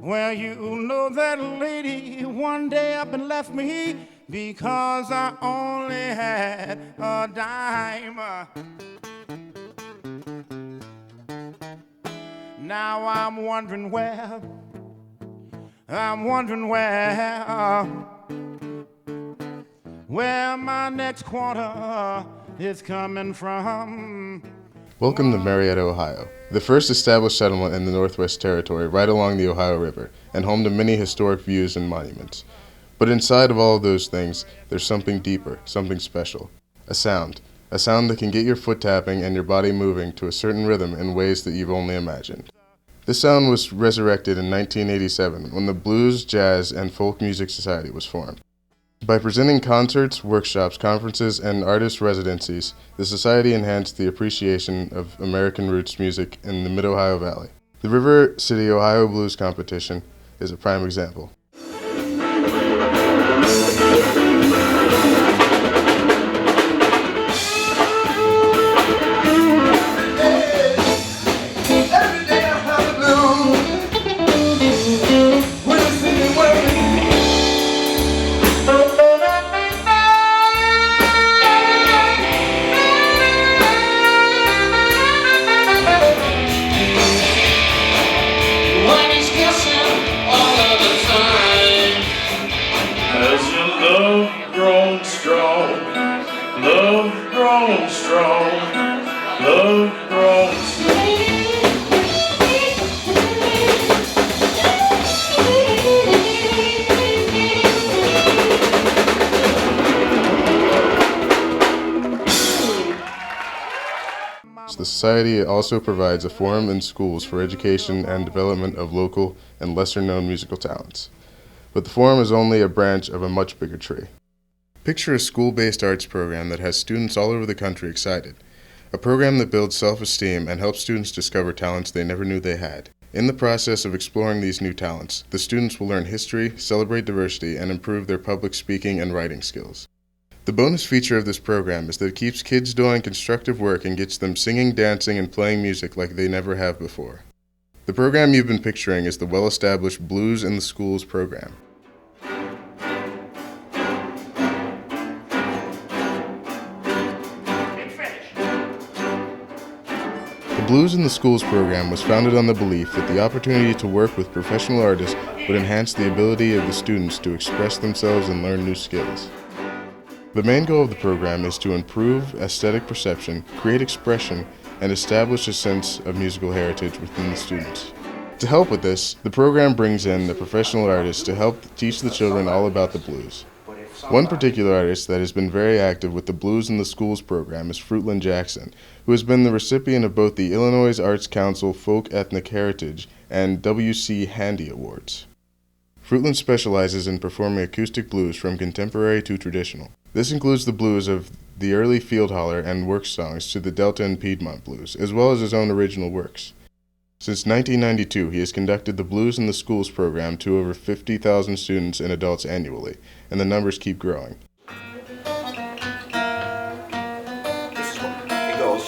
Well, you know that lady one day up and left me because I only had a dime. Now I'm wondering where my next quarter is coming from. Welcome to Marietta, Ohio, the first established settlement in the Northwest Territory right along the Ohio River, and home to many historic views and monuments. But inside of all of those things, there's something deeper, something special. A sound that can get your foot tapping and your body moving to a certain rhythm in ways that you've only imagined. This sound was resurrected in 1987 when the Blues, Jazz, and Folk Music Society was formed. By presenting concerts, workshops, conferences, and artist residencies, the Society enhanced the appreciation of American roots music in the Mid-Ohio Valley. The River City Ohio Blues Competition is a prime example. The Society also provides a forum in schools for education and development of local and lesser-known musical talents. But the forum is only a branch of a much bigger tree. Picture a school-based arts program that has students all over the country excited. A program that builds self-esteem and helps students discover talents they never knew they had. In the process of exploring these new talents, the students will learn history, celebrate diversity, and improve their public speaking and writing skills. The bonus feature of this program is that it keeps kids doing constructive work and gets them singing, dancing, and playing music like they never have before. The program you've been picturing is the well-established Blues in the Schools program. The Blues in the Schools program was founded on the belief that the opportunity to work with professional artists would enhance the ability of the students to express themselves and learn new skills. The main goal of the program is to improve aesthetic perception, create expression, and establish a sense of musical heritage within the students. To help with this, the program brings in the professional artists to help teach the children all about the blues. One particular artist that has been very active with the Blues in the Schools program is Fruteland Jackson, who has been the recipient of both the Illinois Arts Council Folk Ethnic Heritage and W.C. Handy Awards. Fruteland specializes in performing acoustic blues from contemporary to traditional. This includes the blues of the early field holler and work songs to the Delta and Piedmont blues, as well as his own original works. Since 1992, he has conducted the Blues in the Schools program to over 50,000 students and adults annually, and the numbers keep growing. It goes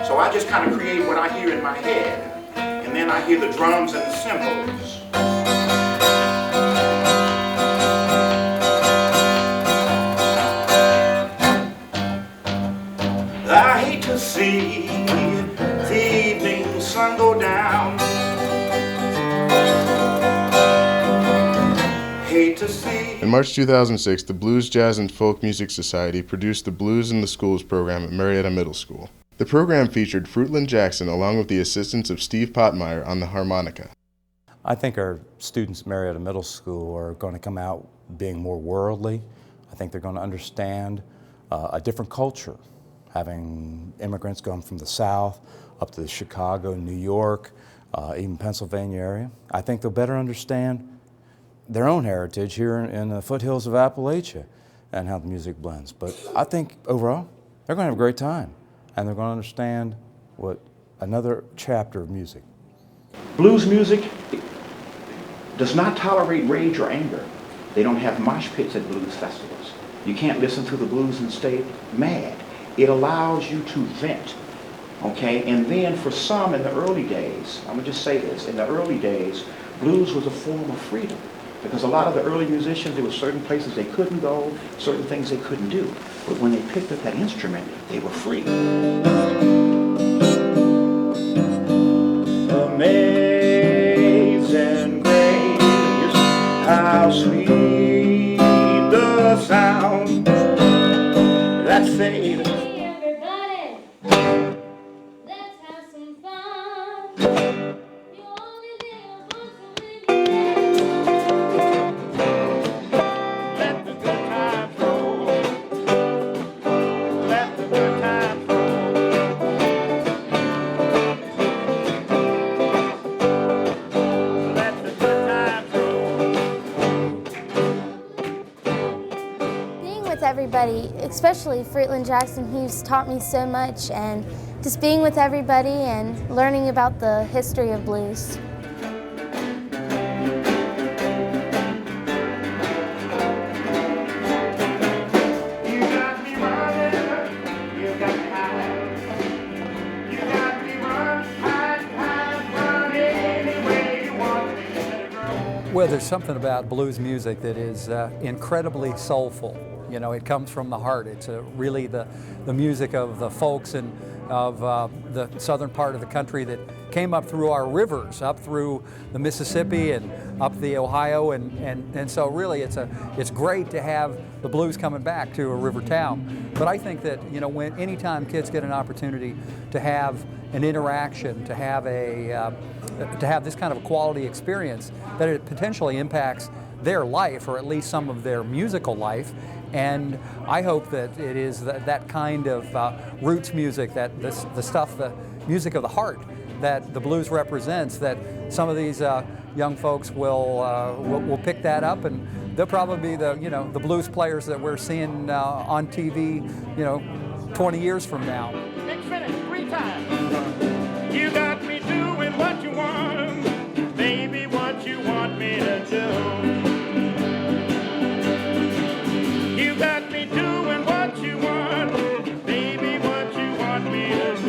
so I just kind of create what I hear in my head, and then I hear the drums and the cymbals. I hate to see the evening sun go down. Hate to see. In March 2006, the Blues, Jazz, and Folk Music Society produced the Blues in the Schools program at Marietta Middle School. The program featured Fruteland Jackson along with the assistance of Steve Pottmeyer on the harmonica. I think our students at Marietta Middle School are going to come out being more worldly. I think they're going to understand a different culture, having immigrants come from the South up to Chicago, New York, even Pennsylvania area. I think they'll better understand their own heritage here in the foothills of Appalachia and how the music blends. But I think overall, they're going to have a great time, and they're going to understand what another chapter of music. Blues music does not tolerate rage or anger. They don't have mosh pits at blues festivals. You can't listen to the blues and stay mad. It allows you to vent. Okay, and then for some in the early days, I'm gonna just say this, in the early days, blues was a form of freedom. Because a lot of the early musicians, there were certain places they couldn't go, certain things they couldn't do. But when they picked up that instrument, they were free. Amazing grace, how sweet the sound that saved. Everybody, especially Fruteland Jackson, he's taught me so much, and just being with everybody and learning about the history of blues. Well, there's something about blues music that is incredibly soulful. You know, it comes from the heart. It's really the music of the folks and of the southern part of the country that came up through our rivers, up through the Mississippi and up the Ohio, and so really it's great to have the blues coming back to a river town. But I think that, you know, anytime kids get an opportunity to have an interaction, to have this kind of a quality experience, that it potentially impacts their life, or at least some of their musical life. And I hope that it is that kind of roots music, that the stuff, the music of the heart that the blues represents, that some of these young folks will pick that up, and they'll probably be the blues players that we're seeing on TV, 20 years from now. Next minute, 3 times. You got me doing what you want, baby, what you want me to do. You got me doing what you want, baby, what you want me to do.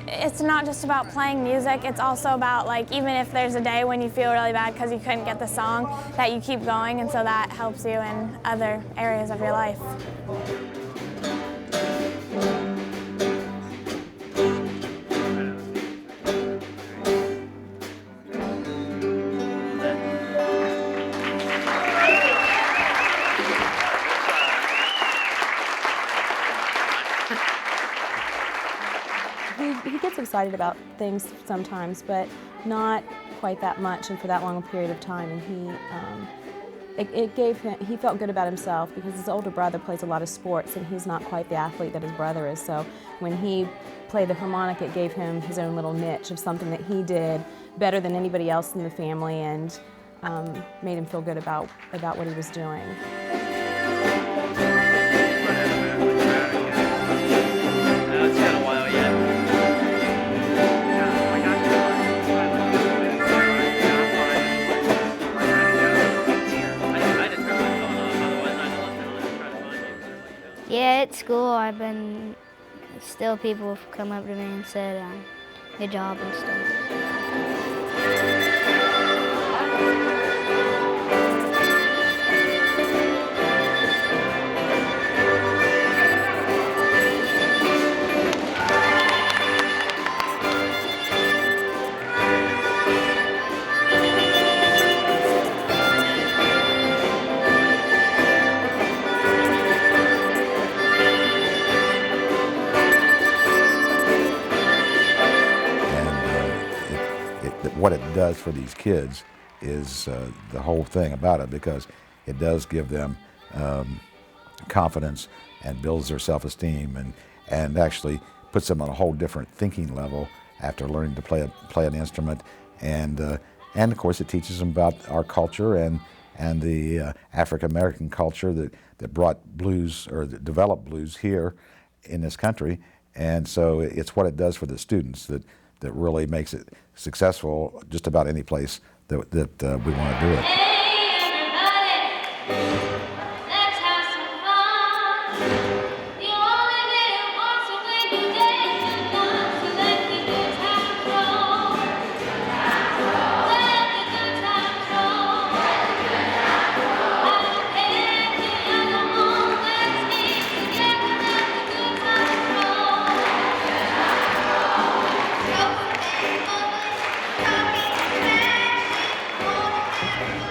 It's not just about playing music, it's also about, like, even if there's a day when you feel really bad because you couldn't get the song, that you keep going, and so that helps you in other areas of your life. He gets excited about things sometimes, but not quite that much and for that long a period of time. And he felt good about himself because his older brother plays a lot of sports and he's not quite the athlete that his brother is. So when he played the harmonic, it gave him his own little niche of something that he did better than anybody else in the family, and made him feel good about what he was doing. Yeah, at school still people have come up to me and said, good job and stuff. What it does for these kids is the whole thing about it, because it does give them confidence and builds their self-esteem, and actually puts them on a whole different thinking level after learning to play an instrument, and of course it teaches them about our culture and the African American culture that brought blues, or that developed blues here in this country. And so it's what it does for the students that really makes it successful just about any place that we want to do it. Hey, everybody!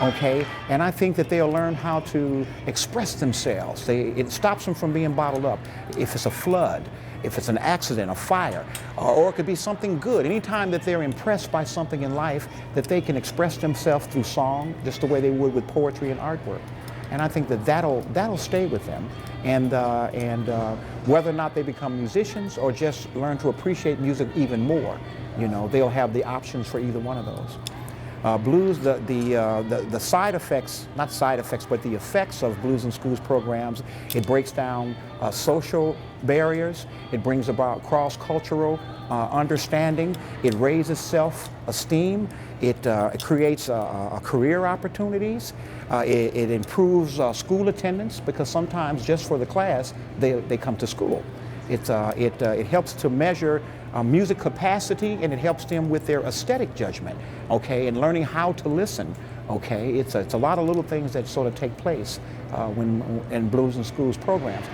okay? And I think that they'll learn how to express themselves. It stops them from being bottled up. If it's a flood, if it's an accident, a fire, or it could be something good. Anytime that they're impressed by something in life, that they can express themselves through song, just the way they would with poetry and artwork. And I think that that'll stay with them. And whether or not they become musicians or just learn to appreciate music even more, you know, they'll have the options for either one of those. Blues, the side effects, not side effects, but the effects of Blues in Schools programs, it breaks down social barriers, it brings about cross-cultural understanding, it raises self-esteem, it creates career opportunities, it improves school attendance, because sometimes just for the class, they come to school. It helps to measure music capacity, and it helps them with their aesthetic judgment, okay, and learning how to listen, okay. It's a lot of little things that sort of take place when in Blues in Schools programs.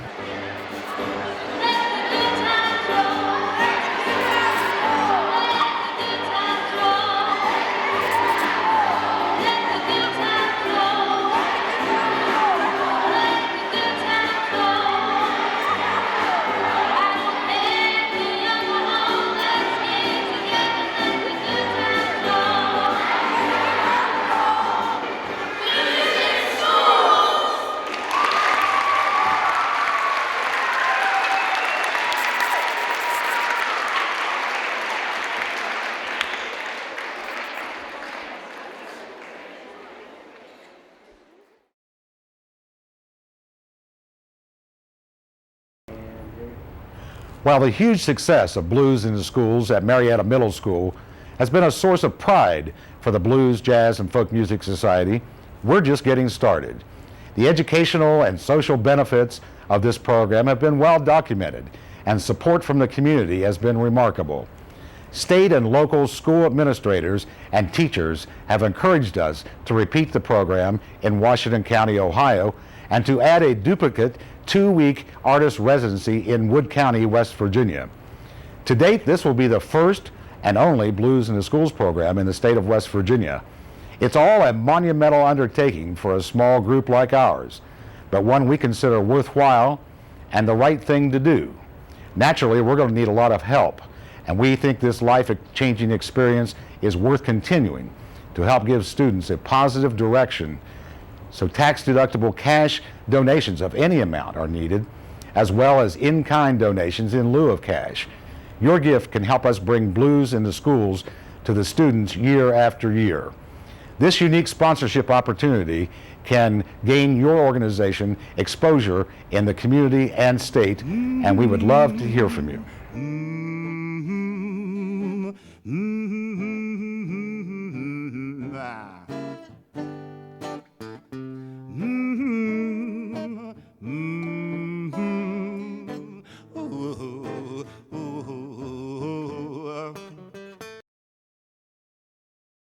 While the huge success of Blues in the Schools at Marietta Middle School has been a source of pride for the Blues, Jazz, and Folk Music Society, we're just getting started. The educational and social benefits of this program have been well documented, and support from the community has been remarkable. State and local school administrators and teachers have encouraged us to repeat the program in Washington County, Ohio, and to add a duplicate 2-week Artist Residency in Wood County, West Virginia. To date, this will be the first and only Blues in the Schools program in the state of West Virginia. It's all a monumental undertaking for a small group like ours, but one we consider worthwhile and the right thing to do. Naturally, we're going to need a lot of help, and we think this life-changing experience is worth continuing to help give students a positive direction. So tax-deductible cash donations of any amount are needed, as well as in-kind donations in lieu of cash. Your gift can help us bring Blues in the Schools to the students year after year. This unique sponsorship opportunity can gain your organization exposure in the community and state, and we would love to hear from you.